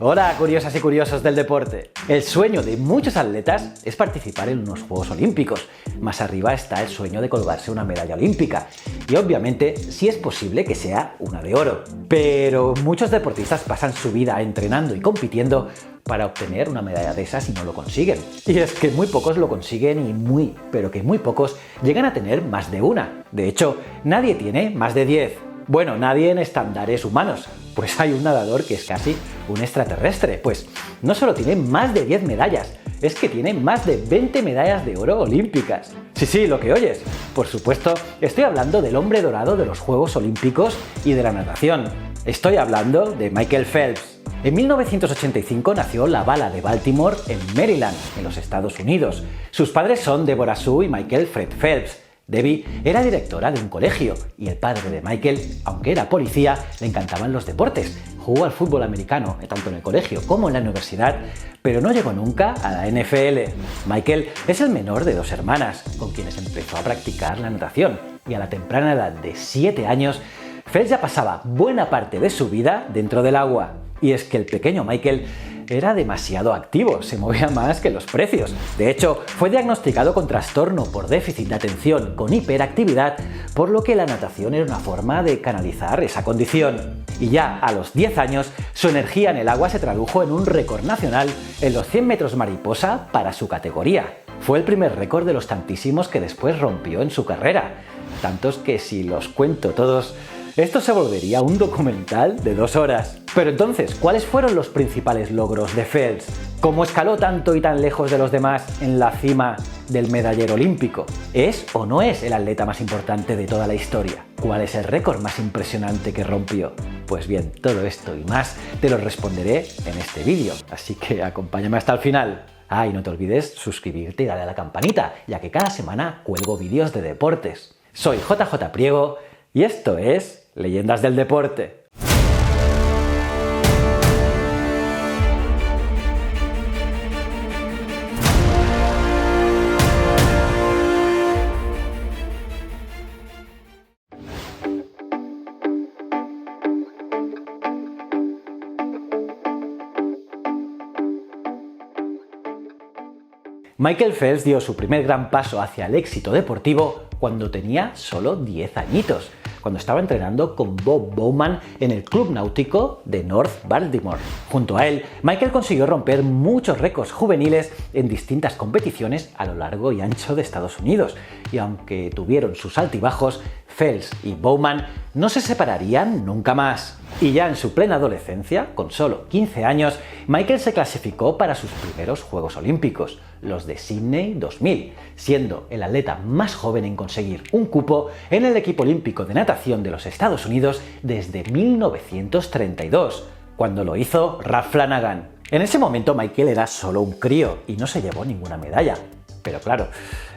Hola, curiosas y curiosos del deporte. El sueño de muchos atletas es participar en unos Juegos Olímpicos. Más arriba está el sueño de colgarse una medalla olímpica. Y obviamente, sí es posible que sea una de oro. Pero muchos deportistas pasan su vida entrenando y compitiendo para obtener una medalla de esas y no lo consiguen. Y es que muy pocos lo consiguen y muy pocos llegan a tener más de una. De hecho, nadie tiene más de 10. Bueno, nadie en estándares humanos, pues hay un nadador que es casi un extraterrestre, pues no solo tiene más de 10 medallas, es que tiene más de 20 medallas de oro olímpicas. Sí, lo que oyes. Por supuesto, estoy hablando del hombre dorado de los Juegos Olímpicos y de la natación. Estoy hablando de Michael Phelps. En 1985 nació la Bala de Baltimore en Maryland, en los Estados Unidos. Sus padres son Deborah Sue y Michael Fred Phelps. Debbie era directora de un colegio y el padre de Michael, aunque era policía, le encantaban los deportes. Jugó al fútbol americano, tanto en el colegio como en la universidad, pero no llegó nunca a la NFL. Michael es el menor de 2 hermanas, con quienes empezó a practicar la natación, y a la temprana edad de 7 años, Phelps ya pasaba buena parte de su vida dentro del agua. Y es que el pequeño Michael era demasiado activo, se movía más que los precios. De hecho, fue diagnosticado con trastorno por déficit de atención con hiperactividad, por lo que la natación era una forma de canalizar esa condición. Y ya a los 10 años, su energía en el agua se tradujo en un récord nacional en los 100 metros mariposa para su categoría. Fue el primer récord de los tantísimos que después rompió en su carrera. Tantos que si los cuento todos, esto se volvería un documental de 2 horas. Pero entonces, ¿cuáles fueron los principales logros de Phelps? ¿Cómo escaló tanto y tan lejos de los demás en la cima del medallero olímpico? ¿Es o no es el atleta más importante de toda la historia? ¿Cuál es el récord más impresionante que rompió? Pues bien, todo esto y más te lo responderé en este vídeo, así que acompáñame hasta el final. Y no te olvides suscribirte y darle a la campanita, ya que cada semana cuelgo vídeos de deportes. Soy JJ Priego y esto es Leyendas del Deporte. Michael Phelps dio su primer gran paso hacia el éxito deportivo cuando tenía solo 10 añitos, cuando estaba entrenando con Bob Bowman en el Club Náutico de North Baltimore. Junto a él, Michael consiguió romper muchos récords juveniles en distintas competiciones a lo largo y ancho de Estados Unidos, y aunque tuvieron sus altibajos, Phelps y Bowman no se separarían nunca más. Y ya en su plena adolescencia, con solo 15 años, Michael se clasificó para sus primeros Juegos Olímpicos, los de Sydney 2000, siendo el atleta más joven en conseguir un cupo en el equipo olímpico de natación de los Estados Unidos desde 1932, cuando lo hizo Ralph Flanagan. En ese momento Michael era solo un crío y no se llevó ninguna medalla. Pero claro,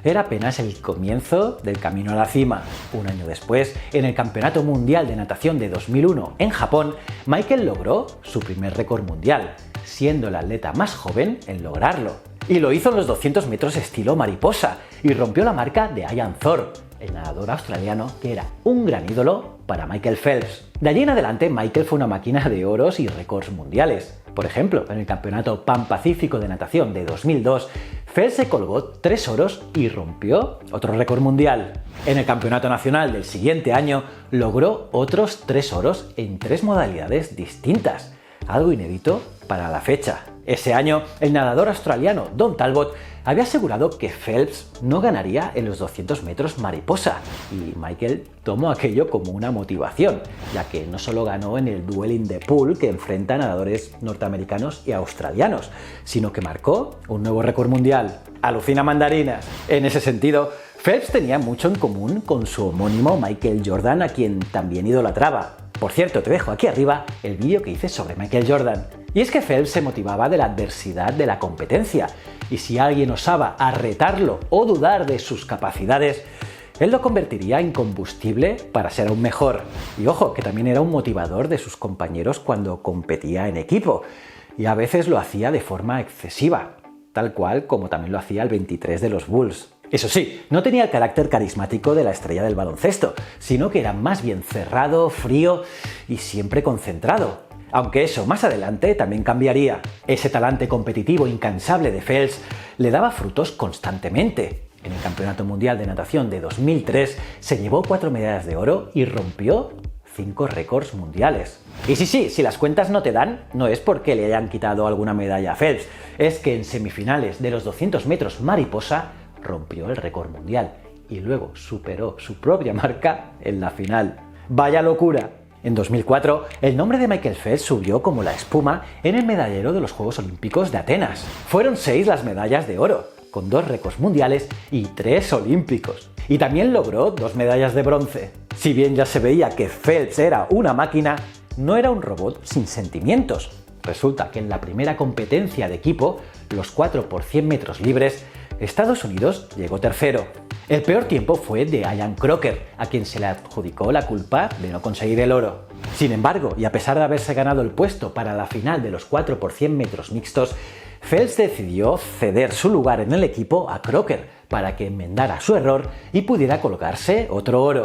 era apenas el comienzo del camino a la cima. Un año después, en el Campeonato Mundial de Natación de 2001 en Japón, Michael logró su primer récord mundial, siendo el atleta más joven en lograrlo. Y lo hizo en los 200 metros estilo mariposa y rompió la marca de Ian Thorpe, el nadador australiano que era un gran ídolo para Michael Phelps. De allí en adelante, Michael fue una máquina de oros y récords mundiales. Por ejemplo, en el Campeonato Pan-Pacífico de Natación de 2002, Phelps se colgó 3 oros y rompió otro récord mundial. En el Campeonato Nacional del siguiente año, logró otros 3 oros en 3 modalidades distintas, algo inédito para la fecha. Ese año, el nadador australiano Don Talbot había asegurado que Phelps no ganaría en los 200 metros mariposa, y Michael tomó aquello como una motivación, ya que no solo ganó en el duel in the pool que enfrenta a nadadores norteamericanos y australianos, sino que marcó un nuevo récord mundial. ¡Alucina mandarinas! En ese sentido, Phelps tenía mucho en común con su homónimo Michael Jordan, a quien también idolatraba. Por cierto, te dejo aquí arriba el vídeo que hice sobre Michael Jordan. Y es que Phelps se motivaba de la adversidad de la competencia, y si alguien osaba a retarlo o dudar de sus capacidades, él lo convertiría en combustible para ser aún mejor. Y ojo, que también era un motivador de sus compañeros cuando competía en equipo, y a veces lo hacía de forma excesiva, tal cual como también lo hacía el 23 de los Bulls. Eso sí, no tenía el carácter carismático de la estrella del baloncesto, sino que era más bien cerrado, frío y siempre concentrado. Aunque eso más adelante también cambiaría. Ese talante competitivo incansable de Phelps le daba frutos constantemente. En el Campeonato Mundial de Natación de 2003 se llevó 4 medallas de oro y rompió 5 récords mundiales. Y si las cuentas no te dan, no es porque le hayan quitado alguna medalla a Phelps, es que en semifinales de los 200 metros mariposa rompió el récord mundial y luego superó su propia marca en la final. ¡Vaya locura! En 2004, el nombre de Michael Phelps subió como la espuma en el medallero de los Juegos Olímpicos de Atenas. Fueron 6 las medallas de oro, con 2 récords mundiales y 3 olímpicos. Y también logró 2 medallas de bronce. Si bien ya se veía que Phelps era una máquina, no era un robot sin sentimientos. Resulta que en la primera competencia de equipo, los 4 por 100 metros libres, Estados Unidos llegó tercero. El peor tiempo fue de Ian Crocker, a quien se le adjudicó la culpa de no conseguir el oro. Sin embargo, y a pesar de haberse ganado el puesto para la final de los 4 por 100 metros mixtos, Phelps decidió ceder su lugar en el equipo a Crocker para que enmendara su error y pudiera colocarse otro oro.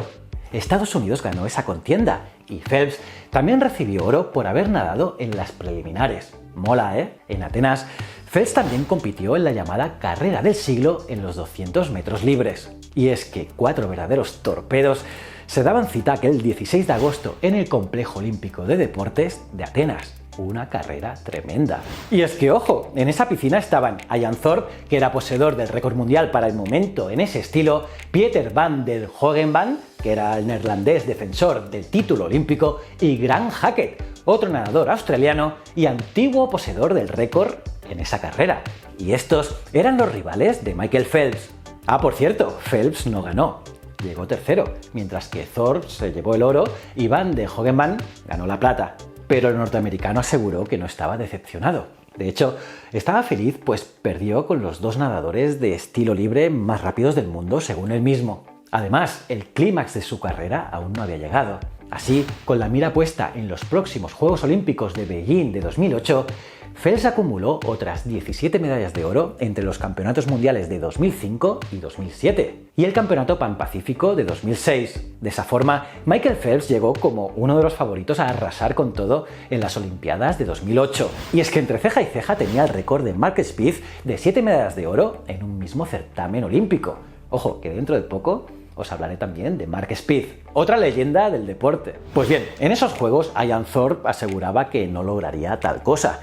Estados Unidos ganó esa contienda y Phelps también recibió oro por haber nadado en las preliminares. Mola, ¿eh? En Atenas, Phelps también compitió en la llamada carrera del siglo en los 200 metros libres. Y es que 4 verdaderos torpedos se daban cita aquel 16 de agosto en el Complejo Olímpico de Deportes de Atenas. Una carrera tremenda. Y es que, ojo, en esa piscina estaban Ian Thorpe, que era poseedor del récord mundial para el momento en ese estilo, Pieter van der Hogenband, que era el neerlandés defensor del título olímpico, y Grant Hackett, otro nadador australiano y antiguo poseedor del récord en esa carrera. Y estos eran los rivales de Michael Phelps. Ah, por cierto, Phelps no ganó. Llegó tercero, mientras que Thorpe se llevó el oro y Van der Hogenband ganó la plata. Pero el norteamericano aseguró que no estaba decepcionado. De hecho, estaba feliz pues perdió con los 2 nadadores de estilo libre más rápidos del mundo según él mismo. Además, el clímax de su carrera aún no había llegado. Así, con la mira puesta en los próximos Juegos Olímpicos de Beijing de 2008, Phelps acumuló otras 17 medallas de oro entre los campeonatos mundiales de 2005 y 2007 y el campeonato Pan-Pacífico de 2006. De esa forma, Michael Phelps llegó como uno de los favoritos a arrasar con todo en las Olimpiadas de 2008. Y es que entre ceja y ceja tenía el récord de Mark Spitz de 7 medallas de oro en un mismo certamen olímpico. Ojo, que dentro de poco os hablaré también de Mark Spitz, otra leyenda del deporte. Pues bien, en esos juegos Ian Thorpe aseguraba que no lograría tal cosa.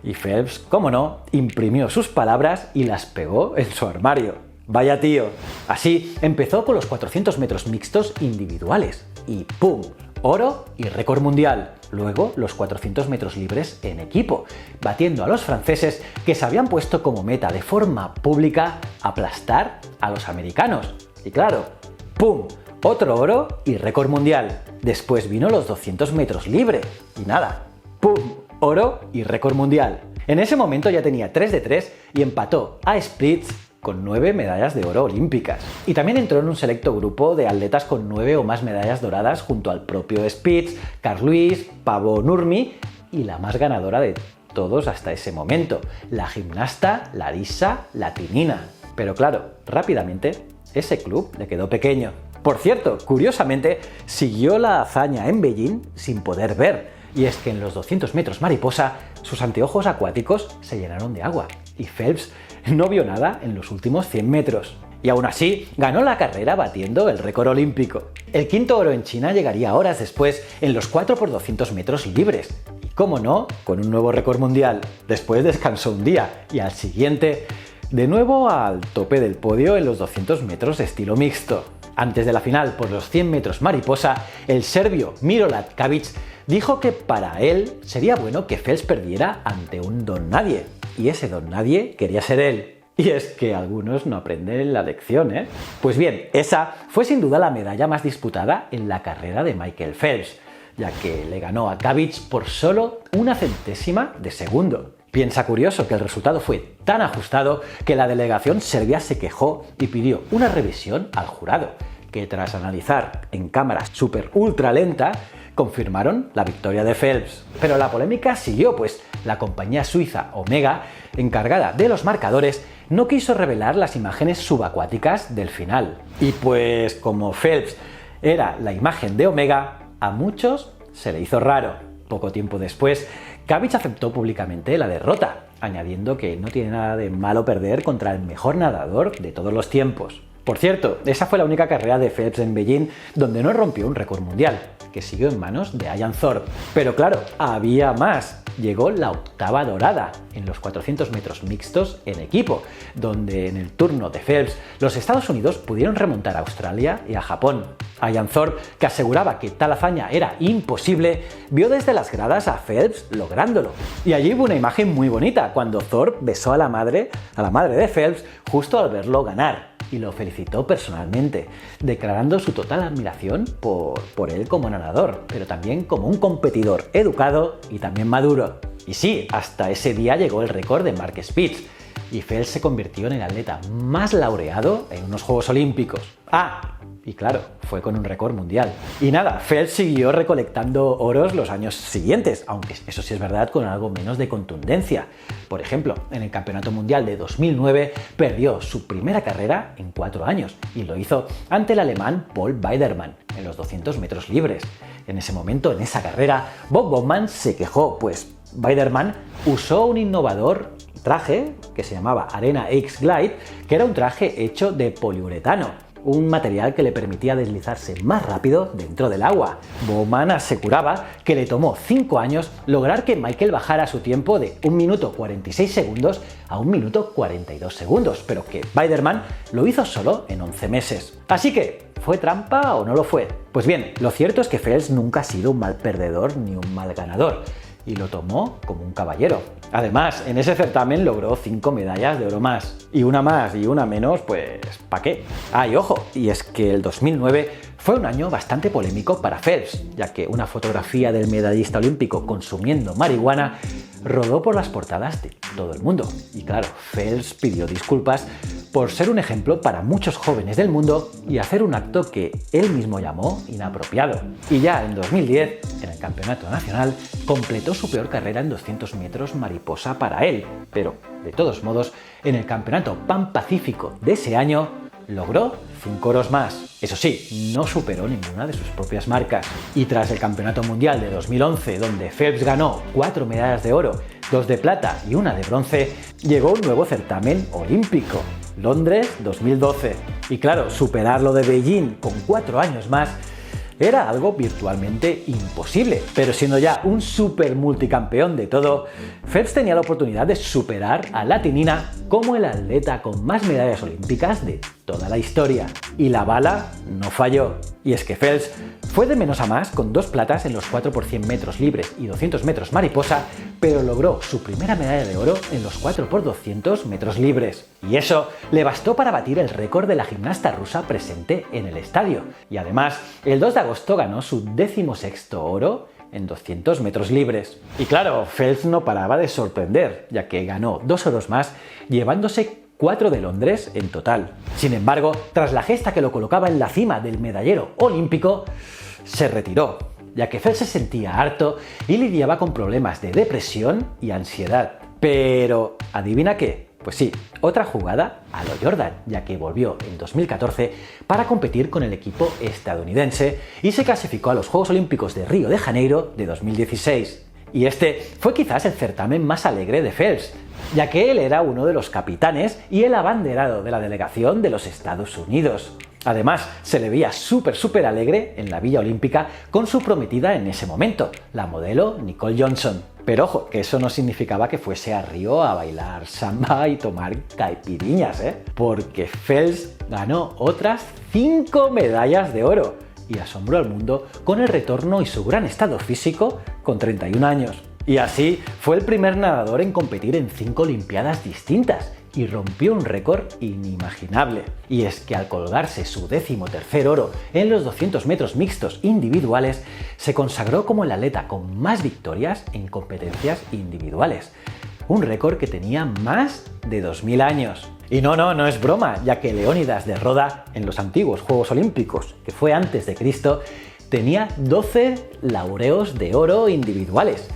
Y Phelps, como no, imprimió sus palabras y las pegó en su armario. ¡Vaya tío! Así empezó con los 400 metros mixtos individuales y ¡pum! Oro y récord mundial. Luego los 400 metros libres en equipo, batiendo a los franceses que se habían puesto como meta de forma pública aplastar a los americanos. Y claro, ¡pum! Otro oro y récord mundial. Después vino los 200 metros libre y nada, ¡pum! Oro y récord mundial. En ese momento ya tenía 3 de 3 y empató a Spitz con 9 medallas de oro olímpicas. Y también entró en un selecto grupo de atletas con 9 o más medallas doradas junto al propio Spitz, Carl Lewis, Paavo Nurmi y la más ganadora de todos hasta ese momento, la gimnasta Larisa Latinina. Pero claro, rápidamente ese club le quedó pequeño. Por cierto, curiosamente, siguió la hazaña en Beijing sin poder ver. Y es que en los 200 metros mariposa, sus anteojos acuáticos se llenaron de agua y Phelps no vio nada en los últimos 100 metros. Y aún así, ganó la carrera batiendo el récord olímpico. El quinto oro en China llegaría horas después en los 4 por 200 metros libres. Y cómo no, con un nuevo récord mundial. Después descansó un día y al siguiente, de nuevo al tope del podio en los 200 metros de estilo mixto. Antes de la final por los 100 metros mariposa, el serbio Milorad Kavic dijo que para él sería bueno que Phelps perdiera ante un don nadie. Y ese don nadie quería ser él. Y es que algunos no aprenden la lección, ¿eh? Pues bien, esa fue sin duda la medalla más disputada en la carrera de Michael Phelps, ya que le ganó a Kavic por solo 0,01 de segundo. Piensa curioso que el resultado fue tan ajustado que la delegación serbia se quejó y pidió una revisión al jurado, que tras analizar en cámara súper ultra lenta, confirmaron la victoria de Phelps. Pero la polémica siguió, pues la compañía suiza Omega, encargada de los marcadores, no quiso revelar las imágenes subacuáticas del final. Y pues como Phelps era la imagen de Omega, a muchos se le hizo raro. Poco tiempo después, Cabbage aceptó públicamente la derrota, añadiendo que no tiene nada de malo perder contra el mejor nadador de todos los tiempos. Por cierto, esa fue la única carrera de Phelps en Beijing donde no rompió un récord mundial, que siguió en manos de Ian Thorpe. Pero claro, había más. Llegó la octava dorada en los 400 metros mixtos en equipo, donde en el turno de Phelps los Estados Unidos pudieron remontar a Australia y a Japón. Ian Thorpe, que aseguraba que tal hazaña era imposible, vio desde las gradas a Phelps lográndolo. Y allí hubo una imagen muy bonita, cuando Thorpe besó a la madre de Phelps justo al verlo ganar. Y lo felicitó personalmente, declarando su total admiración por él como nadador, pero también como un competidor educado y también maduro. Y sí, hasta ese día llegó el récord de Mark Spitz, y Phelps se convirtió en el atleta más laureado en unos Juegos Olímpicos. Y claro, fue con un récord mundial. Y nada, Phelps siguió recolectando oros los años siguientes, aunque eso sí es verdad con algo menos de contundencia. Por ejemplo, en el Campeonato Mundial de 2009 perdió su primera carrera en 4 años y lo hizo ante el alemán Paul Weidermann en los 200 metros libres. En ese momento, en esa carrera, Bob Bowman se quejó, pues Weidermann usó un innovador traje que se llamaba Arena X Glide, que era un traje hecho de poliuretano, un material que le permitía deslizarse más rápido dentro del agua. Bowman aseguraba que le tomó 5 años lograr que Michael bajara su tiempo de 1 minuto 46 segundos a 1 minuto 42 segundos, pero que Weidermann lo hizo solo en 11 meses. Así que, ¿fue trampa o no lo fue? Pues bien, lo cierto es que Phelps nunca ha sido un mal perdedor ni un mal ganador, y lo tomó como un caballero. Además, en ese certamen logró 5 medallas de oro más. Y una más y una menos, pues, ¿pa' qué? Y ojo, y es que el 2009 fue un año bastante polémico para Phelps, ya que una fotografía del medallista olímpico consumiendo marihuana rodó por las portadas de todo el mundo. Y claro, Phelps pidió disculpas por ser un ejemplo para muchos jóvenes del mundo y hacer un acto que él mismo llamó inapropiado. Y ya en 2010, en el Campeonato Nacional, completó su peor carrera en 200 metros mariposa para él. Pero, de todos modos, en el Campeonato Pan-Pacífico de ese año, logró 5 oros más. Eso sí, no superó ninguna de sus propias marcas. Y tras el Campeonato Mundial de 2011, donde Phelps ganó 4 medallas de oro, 2 de plata y 1 de bronce, llegó un nuevo certamen olímpico, Londres 2012. Y claro, superar lo de Beijing con 4 años más era algo virtualmente imposible, pero siendo ya un super multicampeón de todo, Phelps tenía la oportunidad de superar a Latinina como el atleta con más medallas olímpicas de toda la historia. Y la bala no falló. Y es que Phelps fue de menos a más con 2 platas en los 4 por 100 metros libres y 200 metros mariposa, pero logró su primera medalla de oro en los 4 por 200 metros libres. Y eso le bastó para batir el récord de la gimnasta rusa presente en el estadio. Y además, el 2 de agosto ganó su 16º oro en 200 metros libres. Y claro, Phelps no paraba de sorprender, ya que ganó 2 oros más, llevándose 4 de Londres en total. Sin embargo, tras la gesta que lo colocaba en la cima del medallero olímpico, se retiró, ya que Phelps se sentía harto y lidiaba con problemas de depresión y ansiedad. Pero, ¿adivina qué? Pues sí, otra jugada a lo Jordan, ya que volvió en 2014 para competir con el equipo estadounidense y se clasificó a los Juegos Olímpicos de Río de Janeiro de 2016. Y este fue quizás el certamen más alegre de Phelps, ya que él era uno de los capitanes y el abanderado de la delegación de los Estados Unidos. Además, se le veía súper alegre en la Villa Olímpica con su prometida en ese momento, la modelo Nicole Johnson. Pero ojo, que eso no significaba que fuese a Río a bailar samba y tomar caipiriñas, porque Phelps ganó otras 5 medallas de oro y asombró al mundo con el retorno y su gran estado físico con 31 años. Y así fue el primer nadador en competir en 5 olimpiadas distintas y rompió un récord inimaginable. Y es que al colgarse su 13º oro en los 200 metros mixtos individuales, se consagró como el atleta con más victorias en competencias individuales. Un récord que tenía más de 2000 años. Y no es broma, ya que Leónidas de Roda, en los antiguos Juegos Olímpicos, que fue antes de Cristo, tenía 12 laureos de oro individuales,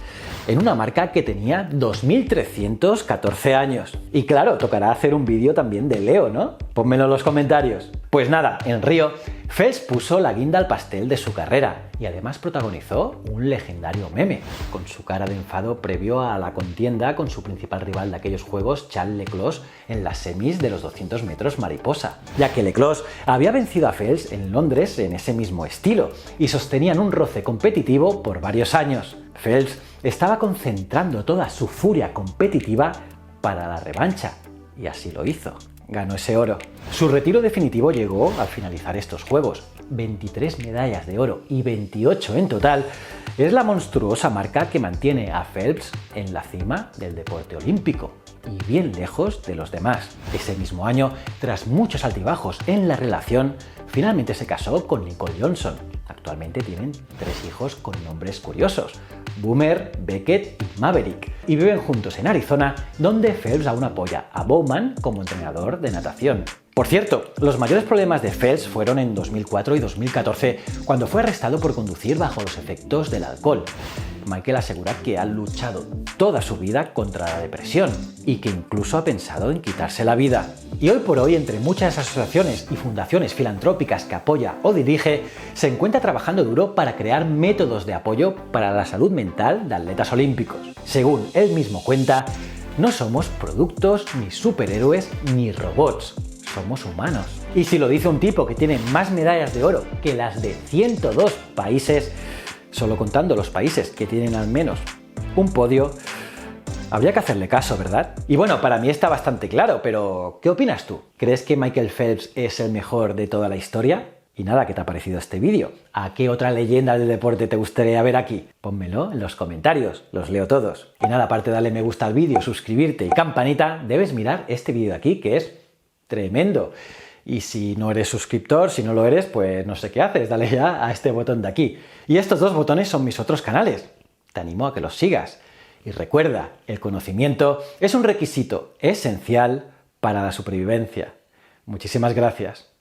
en una marca que tenía 2314 años. Y claro, tocará hacer un vídeo también de Leo, ¿no? Pónmelo en los comentarios. Pues nada, en Río, Phelps puso la guinda al pastel de su carrera y además protagonizó un legendario meme, con su cara de enfado previo a la contienda con su principal rival de aquellos juegos, Charles Leclos, en las semis de los 200 metros mariposa, ya que Leclos había vencido a Phelps en Londres en ese mismo estilo y sostenían un roce competitivo por varios años. Phelps estaba concentrando toda su furia competitiva para la revancha, y así lo hizo. Ganó ese oro. Su retiro definitivo llegó al finalizar estos juegos. 23 medallas de oro y 28 en total es la monstruosa marca que mantiene a Phelps en la cima del deporte olímpico y bien lejos de los demás. Ese mismo año, tras muchos altibajos en la relación, finalmente se casó con Nicole Johnson. Actualmente tienen 3 hijos con nombres curiosos: Boomer, Beckett y Maverick, y viven juntos en Arizona, donde Phelps aún apoya a Bowman como entrenador de natación. Por cierto, los mayores problemas de Phelps fueron en 2004 y 2014, cuando fue arrestado por conducir bajo los efectos del alcohol. Michael asegura que ha luchado toda su vida contra la depresión y que incluso ha pensado en quitarse la vida. Y hoy por hoy, entre muchas asociaciones y fundaciones filantrópicas que apoya o dirige, se encuentra trabajando duro para crear métodos de apoyo para la salud mental de atletas olímpicos. Según él mismo cuenta, no somos productos, ni superhéroes, ni robots. Somos humanos. Y si lo dice un tipo que tiene más medallas de oro que las de 102 países, solo contando los países que tienen al menos un podio, habría que hacerle caso, ¿verdad? Y bueno, para mí está bastante claro, pero ¿qué opinas tú? ¿Crees que Michael Phelps es el mejor de toda la historia? Y nada, ¿qué te ha parecido este vídeo? ¿A qué otra leyenda del deporte te gustaría ver aquí? Pónmelo en los comentarios, los leo todos. Y nada, aparte de darle me gusta al vídeo, suscribirte y campanita, debes mirar este vídeo de aquí, que es tremendo. Y si no eres suscriptor, si no lo eres, pues no sé qué haces, dale ya a este botón de aquí. Y estos 2 botones son mis otros canales. Te animo a que los sigas. Y recuerda, el conocimiento es un requisito esencial para la supervivencia. Muchísimas gracias.